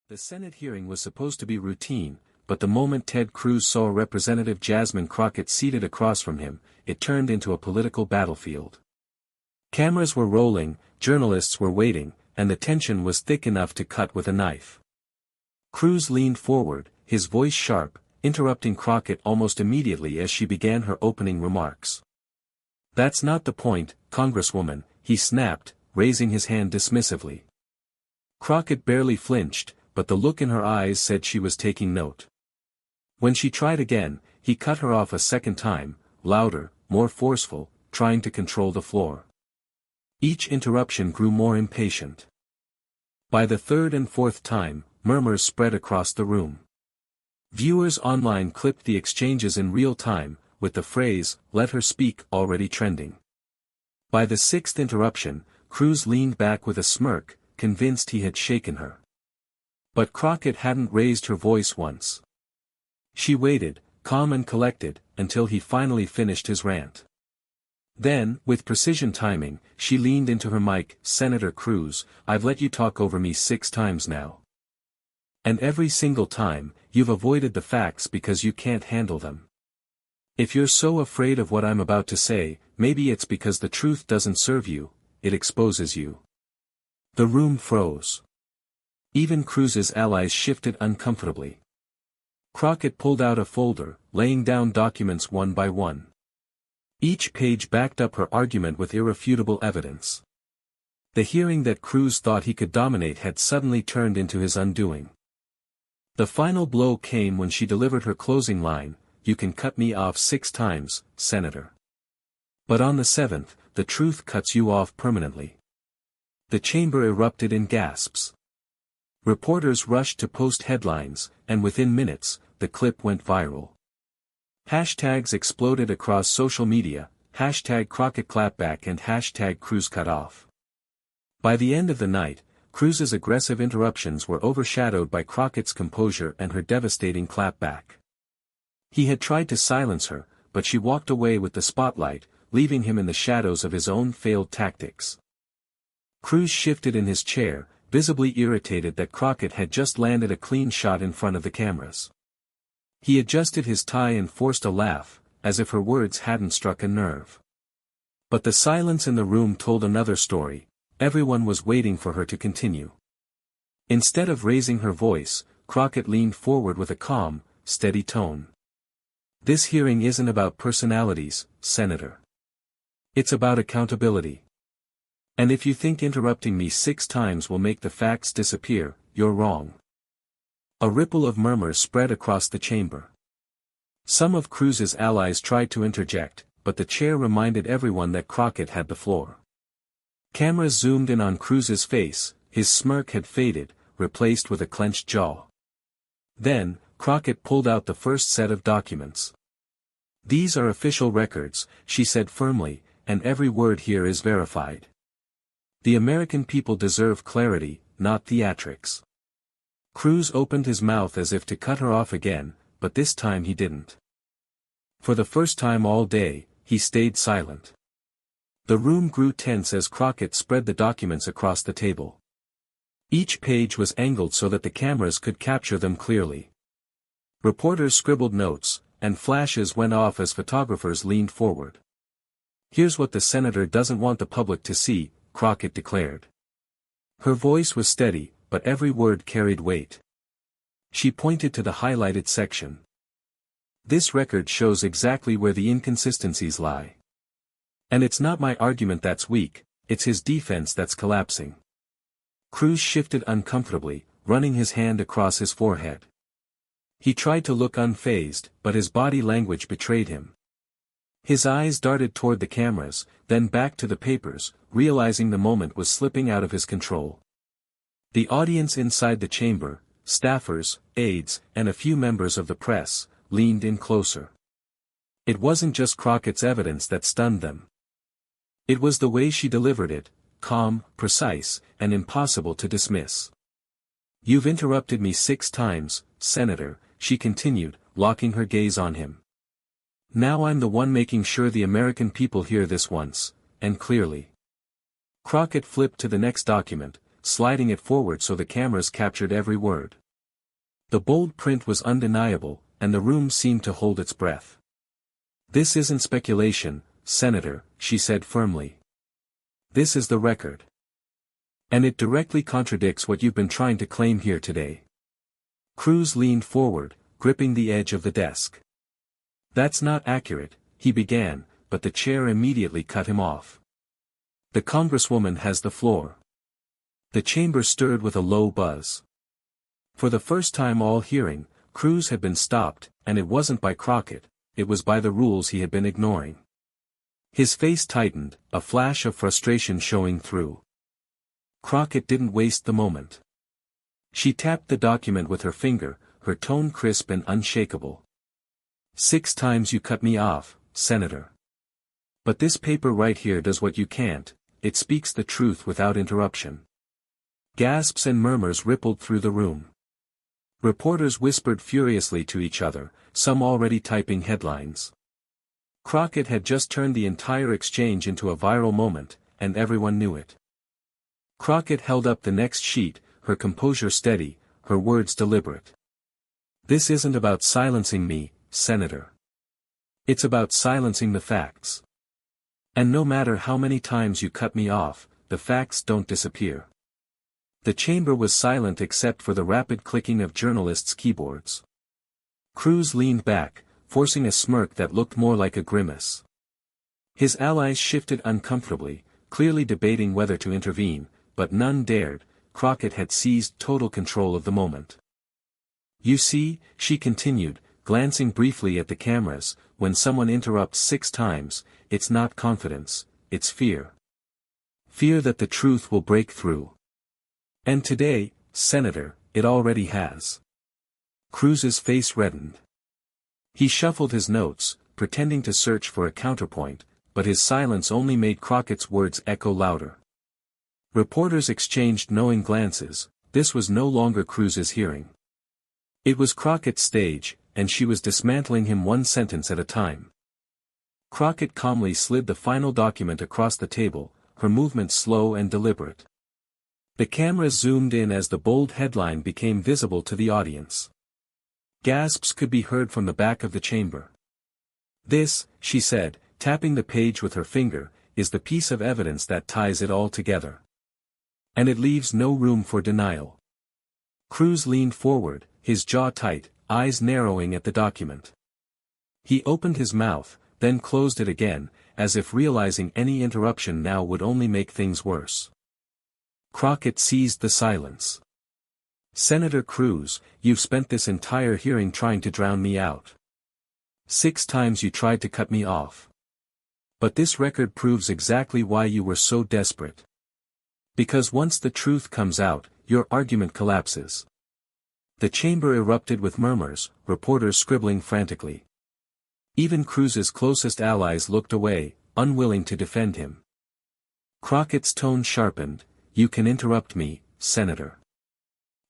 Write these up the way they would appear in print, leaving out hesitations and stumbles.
The Senate hearing was supposed to be routine, but the moment Ted Cruz saw Representative Jasmine Crockett seated across from him, it turned into a political battlefield. Cameras were rolling, journalists were waiting, and the tension was thick enough to cut with a knife. Cruz leaned forward, his voice sharp, interrupting Crockett almost immediately as she began her opening remarks. "That's not the point, Congresswoman," he snapped, raising his hand dismissively. Crockett barely flinched, but the look in her eyes said she was taking note. When she tried again, he cut her off a second time, louder, more forceful, trying to control the floor. Each interruption grew more impatient. By the third and fourth time, murmurs spread across the room. Viewers online clipped the exchanges in real time, with the phrase, "Let her speak," already trending. By the sixth interruption, Cruz leaned back with a smirk, convinced he had shaken her. But Crockett hadn't raised her voice once. She waited, calm and collected, until he finally finished his rant. Then, with precision timing, she leaned into her mic. "Senator Cruz, I've let you talk over me 6 times now. And every single time, you've avoided the facts because you can't handle them. If you're so afraid of what I'm about to say, maybe it's because the truth doesn't serve you, it exposes you." The room froze. Even Cruz's allies shifted uncomfortably. Crockett pulled out a folder, laying down documents one by one. Each page backed up her argument with irrefutable evidence. The hearing that Cruz thought he could dominate had suddenly turned into his undoing. The final blow came when she delivered her closing line, "You can cut me off 6 times, Senator. But on the 7th, the truth cuts you off permanently." The chamber erupted in gasps. Reporters rushed to post headlines, and within minutes, the clip went viral. Hashtags exploded across social media, hashtag Crockett Clapback and hashtag Cruz Cut Off. By the end of the night, Cruz's aggressive interruptions were overshadowed by Crockett's composure and her devastating clapback. He had tried to silence her, but she walked away with the spotlight, leaving him in the shadows of his own failed tactics. Cruz shifted in his chair, visibly irritated that Crockett had just landed a clean shot in front of the cameras. He adjusted his tie and forced a laugh, as if her words hadn't struck a nerve. But the silence in the room told another story. Everyone was waiting for her to continue. Instead of raising her voice, Crockett leaned forward with a calm, steady tone. "This hearing isn't about personalities, Senator. It's about accountability. And if you think interrupting me 6 times will make the facts disappear, you're wrong." A ripple of murmurs spread across the chamber. Some of Cruz's allies tried to interject, but the chair reminded everyone that Crockett had the floor. Cameras zoomed in on Cruz's face, his smirk had faded, replaced with a clenched jaw. Then, Crockett pulled out the first set of documents. "These are official records," she said firmly, "and every word here is verified. The American people deserve clarity, not theatrics." Cruz opened his mouth as if to cut her off again, but this time he didn't. For the first time all day, he stayed silent. The room grew tense as Crockett spread the documents across the table. Each page was angled so that the cameras could capture them clearly. Reporters scribbled notes, and flashes went off as photographers leaned forward. "Here's what the senator doesn't want the public to see," Crockett declared. Her voice was steady, but every word carried weight. She pointed to the highlighted section. "This record shows exactly where the inconsistencies lie. And it's not my argument that's weak, it's his defense that's collapsing." Cruz shifted uncomfortably, running his hand across his forehead. He tried to look unfazed, but his body language betrayed him. His eyes darted toward the cameras, then back to the papers, realizing the moment was slipping out of his control. The audience inside the chamber, staffers, aides, and a few members of the press, leaned in closer. It wasn't just Crockett's evidence that stunned them. It was the way she delivered it, calm, precise, and impossible to dismiss. "You've interrupted me 6 times, Senator," she continued, locking her gaze on him. "Now I'm the one making sure the American people hear this once, and clearly." Crockett flipped to the next document, sliding it forward so the cameras captured every word. The bold print was undeniable, and the room seemed to hold its breath. "This isn't speculation, Senator," she said firmly. "This is the record. And it directly contradicts what you've been trying to claim here today." Cruz leaned forward, gripping the edge of the desk. "That's not accurate," he began, but the chair immediately cut him off. "The Congresswoman has the floor." The chamber stirred with a low buzz. For the first time all hearing, Cruz had been stopped, and it wasn't by Crockett, it was by the rules he had been ignoring. His face tightened, a flash of frustration showing through. Crockett didn't waste the moment. She tapped the document with her finger, her tone crisp and unshakable. "6 times you cut me off, Senator. But this paper right here does what you can't, it speaks the truth without interruption." Gasps and murmurs rippled through the room. Reporters whispered furiously to each other, some already typing headlines. Crockett had just turned the entire exchange into a viral moment, and everyone knew it. Crockett held up the next sheet, her composure steady, her words deliberate. "This isn't about silencing me, Senator. It's about silencing the facts. And no matter how many times you cut me off, the facts don't disappear." The chamber was silent except for the rapid clicking of journalists' keyboards. Cruz leaned back, forcing a smirk that looked more like a grimace. His allies shifted uncomfortably, clearly debating whether to intervene, but none dared. Crockett had seized total control of the moment. "You see," she continued, glancing briefly at the cameras, "when someone interrupts 6 times, it's not confidence, it's fear. Fear that the truth will break through. And today, Senator, it already has." Cruz's face reddened. He shuffled his notes, pretending to search for a counterpoint, but his silence only made Crockett's words echo louder. Reporters exchanged knowing glances. This was no longer Cruz's hearing. It was Crockett's stage, and she was dismantling him one sentence at a time. Crockett calmly slid the final document across the table, her movements slow and deliberate. The cameras zoomed in as the bold headline became visible to the audience. Gasps could be heard from the back of the chamber. "This," she said, tapping the page with her finger, "is the piece of evidence that ties it all together. And it leaves no room for denial." Cruz leaned forward, his jaw tight, eyes narrowing at the document. He opened his mouth, then closed it again, as if realizing any interruption now would only make things worse. Crockett seized the silence. "Senator Cruz, you've spent this entire hearing trying to drown me out. 6 times you tried to cut me off. But this record proves exactly why you were so desperate. Because once the truth comes out, your argument collapses." The chamber erupted with murmurs, reporters scribbling frantically. Even Cruz's closest allies looked away, unwilling to defend him. Crockett's tone sharpened. "You can interrupt me, Senator.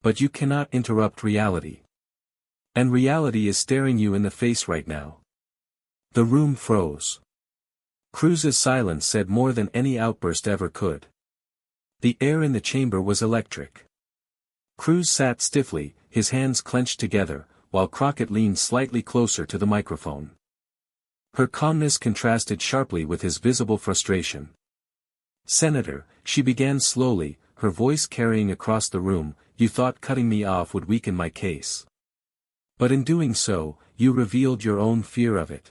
But you cannot interrupt reality. And reality is staring you in the face right now." The room froze. Cruz's silence said more than any outburst ever could. The air in the chamber was electric. Cruz sat stiffly, his hands clenched together, while Crockett leaned slightly closer to the microphone. Her calmness contrasted sharply with his visible frustration. "Senator," she began slowly, her voice carrying across the room, "you thought cutting me off would weaken my case. But in doing so, you revealed your own fear of it.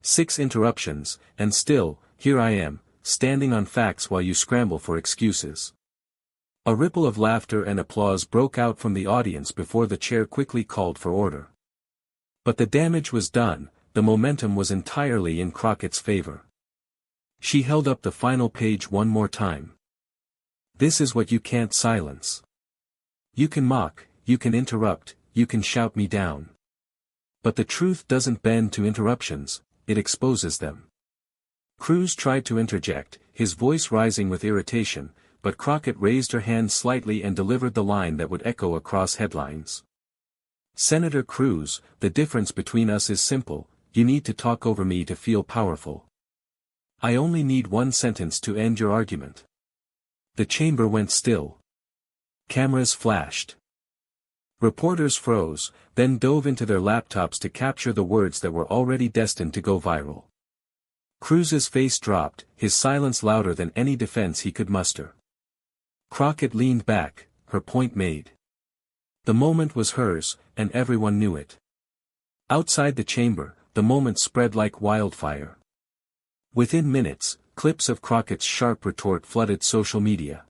6 interruptions, and still, here I am, standing on facts while you scramble for excuses." A ripple of laughter and applause broke out from the audience before the chair quickly called for order. But the damage was done, the momentum was entirely in Crockett's favor. She held up the final page one more time. "This is what you can't silence. You can mock, you can interrupt, you can shout me down. But the truth doesn't bend to interruptions, it exposes them." Cruz tried to interject, his voice rising with irritation, but Crockett raised her hand slightly and delivered the line that would echo across headlines. "Senator Cruz, the difference between us is simple, you need to talk over me to feel powerful. I only need one sentence to end your argument." The chamber went still. Cameras flashed. Reporters froze, then dove into their laptops to capture the words that were already destined to go viral. Cruz's face dropped, his silence louder than any defense he could muster. Crockett leaned back, her point made. The moment was hers, and everyone knew it. Outside the chamber, the moment spread like wildfire. Within minutes, clips of Crockett's sharp retort flooded social media.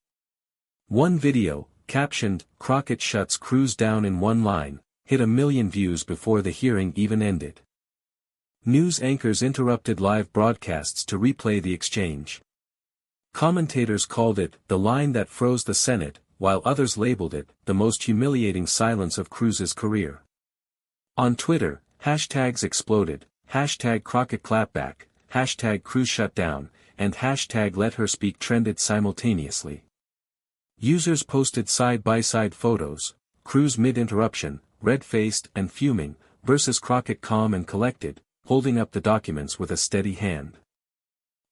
One video, captioned, "Crockett shuts Cruz down in one line," hit 1 million views before the hearing even ended. News anchors interrupted live broadcasts to replay the exchange. Commentators called it the line that froze the Senate, while others labeled it the most humiliating silence of Cruz's career. On Twitter, hashtags exploded, hashtag Crockett Clapback, hashtag Cruz shutdown, and hashtag Let Her Speak trended simultaneously. Users posted side-by-side photos, Cruz mid-interruption, red-faced and fuming, versus Crockett calm and collected, holding up the documents with a steady hand.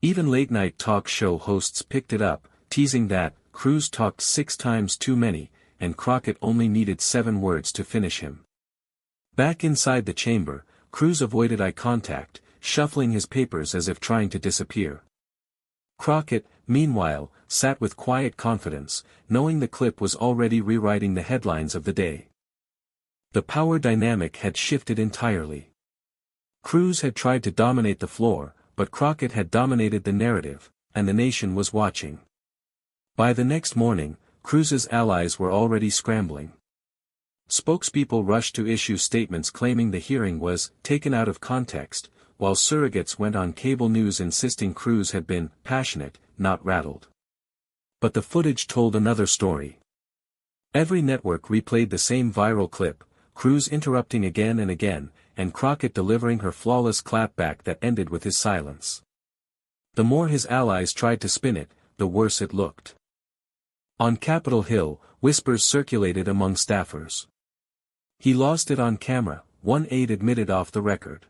Even late-night talk show hosts picked it up, teasing that Cruz talked 6 times too many, and Crockett only needed 7 words to finish him. Back inside the chamber, Cruz avoided eye contact, shuffling his papers as if trying to disappear. Crockett, meanwhile, sat with quiet confidence, knowing the clip was already rewriting the headlines of the day. The power dynamic had shifted entirely. Cruz had tried to dominate the floor, but Crockett had dominated the narrative, and the nation was watching. By the next morning, Cruz's allies were already scrambling. Spokespeople rushed to issue statements claiming the hearing was taken out of context, while surrogates went on cable news insisting Cruz had been passionate, not rattled. But the footage told another story. Every network replayed the same viral clip, Cruz interrupting again and again, and Crockett delivering her flawless clapback that ended with his silence. The more his allies tried to spin it, the worse it looked. On Capitol Hill, whispers circulated among staffers. "He lost it on camera," one aide admitted off the record.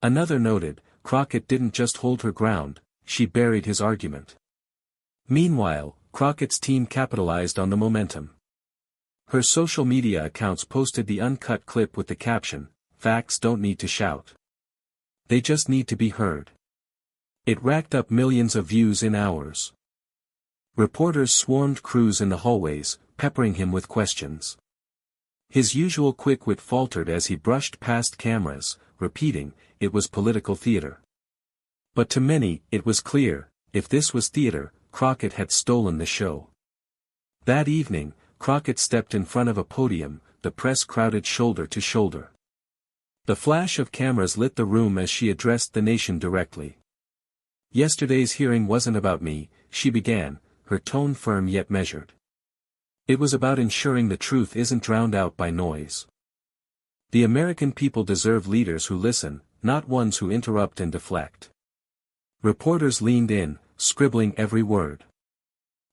Another noted, Crockett didn't just hold her ground, she buried his argument. Meanwhile, Crockett's team capitalized on the momentum. Her social media accounts posted the uncut clip with the caption, "Facts don't need to shout. They just need to be heard." It racked up millions of views in hours. Reporters swarmed Cruz in the hallways, peppering him with questions. His usual quick wit faltered as he brushed past cameras, repeating, it was political theater. But to many, it was clear, if this was theater, Crockett had stolen the show. That evening, Crockett stepped in front of a podium, the press crowded shoulder to shoulder. The flash of cameras lit the room as she addressed the nation directly. "Yesterday's hearing wasn't about me," she began, her tone firm yet measured. "It was about ensuring the truth isn't drowned out by noise. The American people deserve leaders who listen, not ones who interrupt and deflect." Reporters leaned in, scribbling every word.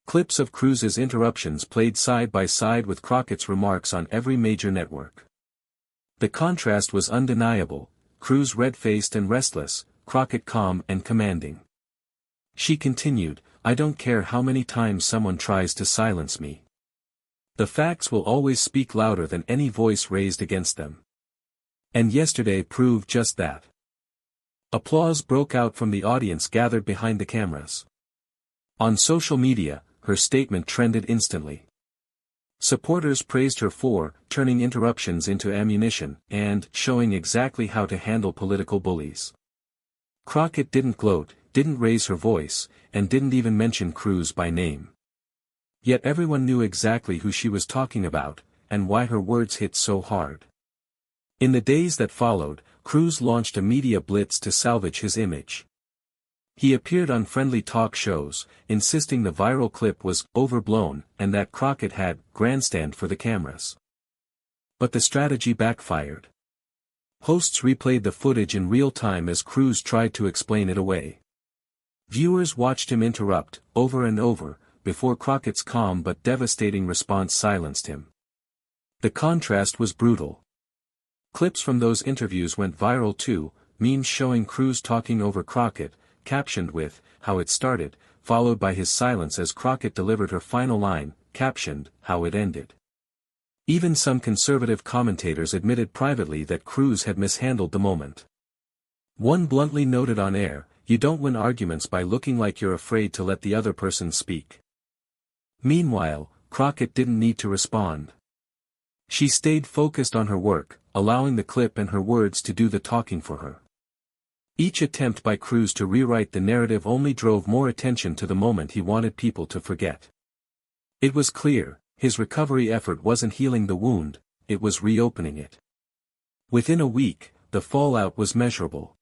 Clips of Cruz's interruptions played side by side with Crockett's remarks on every major network. The contrast was undeniable, Cruz red-faced and restless, Crockett calm and commanding. She continued, "I don't care how many times someone tries to silence me. The facts will always speak louder than any voice raised against them." And yesterday proved just that. Applause broke out from the audience gathered behind the cameras. On social media, her statement trended instantly. Supporters praised her for turning interruptions into ammunition and showing exactly how to handle political bullies. Crockett didn't gloat, didn't raise her voice, and didn't even mention Cruz by name. Yet everyone knew exactly who she was talking about, and why her words hit so hard. In the days that followed, Cruz launched a media blitz to salvage his image. He appeared on friendly talk shows, insisting the viral clip was overblown and that Crockett had grandstand for the cameras. But the strategy backfired. Hosts replayed the footage in real time as Cruz tried to explain it away. Viewers watched him interrupt, over and over, before Crockett's calm but devastating response silenced him. The contrast was brutal. Clips from those interviews went viral too, memes showing Cruz talking over Crockett, captioned with, "How it started," followed by his silence as Crockett delivered her final line, captioned, "How it ended." Even some conservative commentators admitted privately that Cruz had mishandled the moment. One bluntly noted on air, "You don't win arguments by looking like you're afraid to let the other person speak." Meanwhile, Crockett didn't need to respond. She stayed focused on her work, allowing the clip and her words to do the talking for her. Each attempt by Cruz to rewrite the narrative only drove more attention to the moment he wanted people to forget. It was clear, his recovery effort wasn't healing the wound, it was reopening it. Within a week, the fallout was measurable.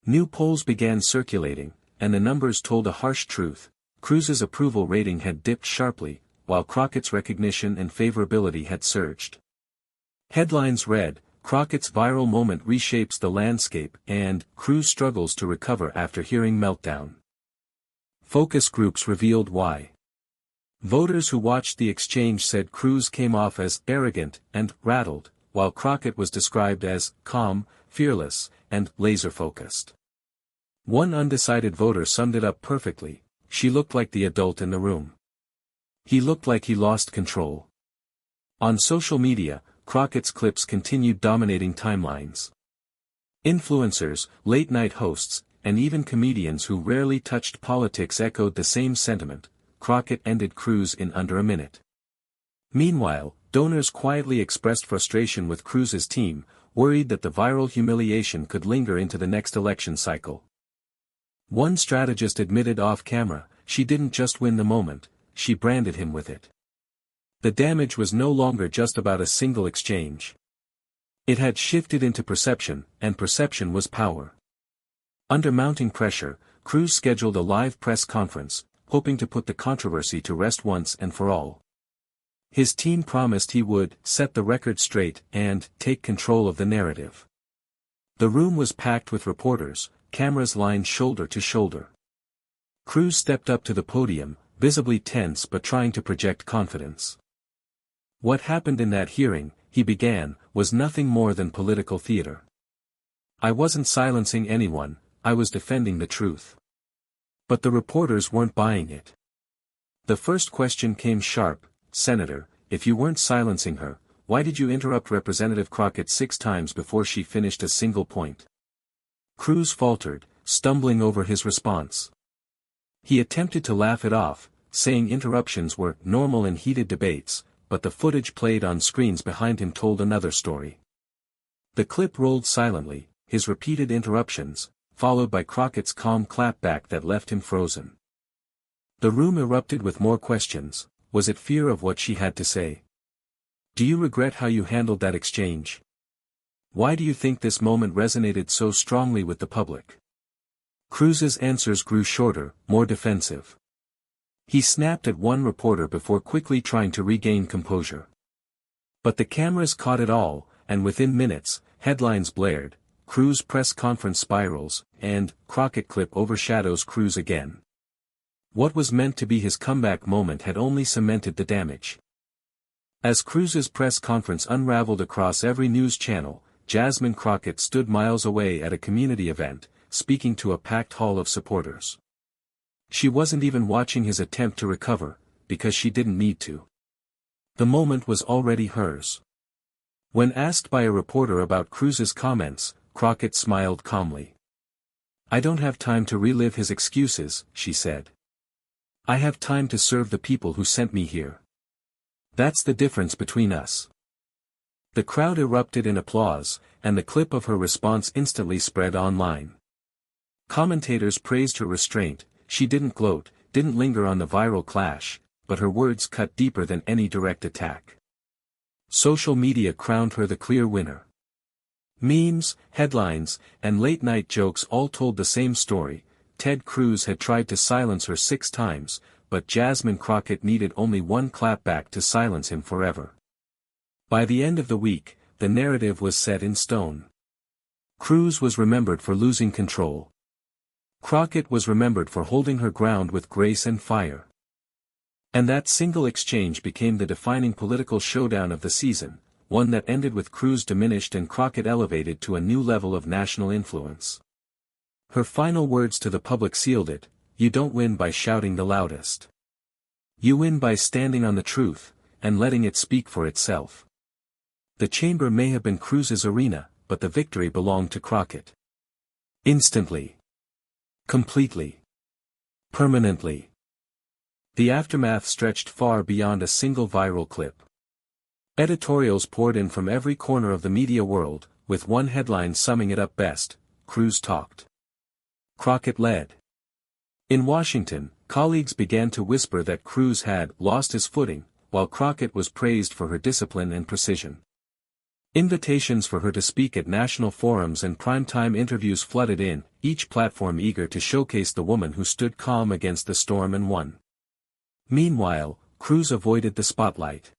New polls began circulating, and the numbers told a harsh truth: Cruz's approval rating had dipped sharply, while Crockett's recognition and favorability had surged. Headlines read, "Crockett's viral moment reshapes the landscape," and "Cruz struggles to recover after hearing meltdown." Focus groups revealed why. Voters who watched the exchange said Cruz came off as arrogant and rattled, while Crockett was described as calm, fearless, and laser-focused. One undecided voter summed it up perfectly: she looked like the adult in the room. He looked like he lost control. On social media, Crockett's clips continued dominating timelines. Influencers, late-night hosts, and even comedians who rarely touched politics echoed the same sentiment: Crockett ended Cruz in under a minute. Meanwhile, donors quietly expressed frustration with Cruz's team, worried that the viral humiliation could linger into the next election cycle. One strategist admitted off-camera, she didn't just win the moment, she branded him with it. The damage was no longer just about a single exchange. It had shifted into perception, and perception was power. Under mounting pressure, Cruz scheduled a live press conference, hoping to put the controversy to rest once and for all. His team promised he would set the record straight and take control of the narrative. The room was packed with reporters, cameras lined shoulder to shoulder. Cruz stepped up to the podium, visibly tense but trying to project confidence. "What happened in that hearing," he began, "was nothing more than political theater. I wasn't silencing anyone, I was defending the truth." But the reporters weren't buying it. The first question came sharp: "Senator, if you weren't silencing her, why did you interrupt Representative Crockett 6 times before she finished a single point?" Cruz faltered, stumbling over his response. He attempted to laugh it off, saying interruptions were normal in heated debates, but the footage played on screens behind him told another story. The clip rolled silently, his repeated interruptions, followed by Crockett's calm clapback that left him frozen. The room erupted with more questions. Was it fear of what she had to say? Do you regret how you handled that exchange? Why do you think this moment resonated so strongly with the public? Cruz's answers grew shorter, more defensive. He snapped at one reporter before quickly trying to regain composure. But the cameras caught it all, and within minutes, headlines blared: Cruz press conference spirals, and Crockett clip overshadows Cruz again. What was meant to be his comeback moment had only cemented the damage. As Cruz's press conference unraveled across every news channel, Jasmine Crockett stood miles away at a community event, speaking to a packed hall of supporters. She wasn't even watching his attempt to recover, because she didn't need to. The moment was already hers. When asked by a reporter about Cruz's comments, Crockett smiled calmly. "I don't have time to relive his excuses," she said. "I have time to serve the people who sent me here. That's the difference between us." The crowd erupted in applause, and the clip of her response instantly spread online. Commentators praised her restraint. She didn't gloat, didn't linger on the viral clash, but her words cut deeper than any direct attack. Social media crowned her the clear winner. Memes, headlines, and late-night jokes all told the same story. Ted Cruz had tried to silence her 6 times, but Jasmine Crockett needed only one clapback to silence him forever. By the end of the week, the narrative was set in stone. Cruz was remembered for losing control. Crockett was remembered for holding her ground with grace and fire. And that single exchange became the defining political showdown of the season, one that ended with Cruz diminished and Crockett elevated to a new level of national influence. Her final words to the public sealed it: "You don't win by shouting the loudest. You win by standing on the truth, and letting it speak for itself. The chamber may have been Cruz's arena, but the victory belonged to Crockett. Instantly. Completely. Permanently. The aftermath stretched far beyond a single viral clip. Editorials poured in from every corner of the media world, with one headline summing it up best: Cruz talked. Crockett led. In Washington, colleagues began to whisper that Cruz had lost his footing, while Crockett was praised for her discipline and precision. Invitations for her to speak at national forums and primetime interviews flooded in, each platform eager to showcase the woman who stood calm against the storm and won. Meanwhile, Cruz avoided the spotlight.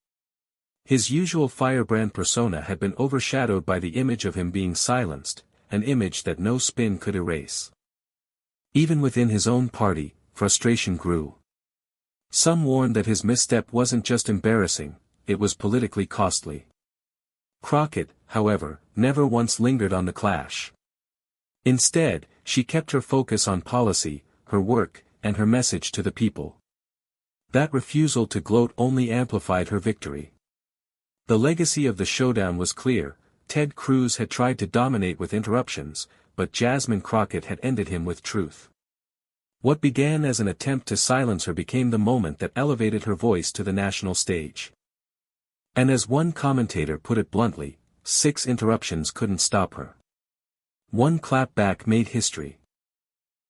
His usual firebrand persona had been overshadowed by the image of him being silenced, an image that no spin could erase. Even within his own party, frustration grew. Some warned that his misstep wasn't just embarrassing, it was politically costly. Crockett, however, never once lingered on the clash. Instead, she kept her focus on policy, her work, and her message to the people. That refusal to gloat only amplified her victory. The legacy of the showdown was clear: Ted Cruz had tried to dominate with interruptions, but Jasmine Crockett had ended him with truth. What began as an attempt to silence her became the moment that elevated her voice to the national stage. And as one commentator put it bluntly, 6 interruptions couldn't stop her. One clapback made history.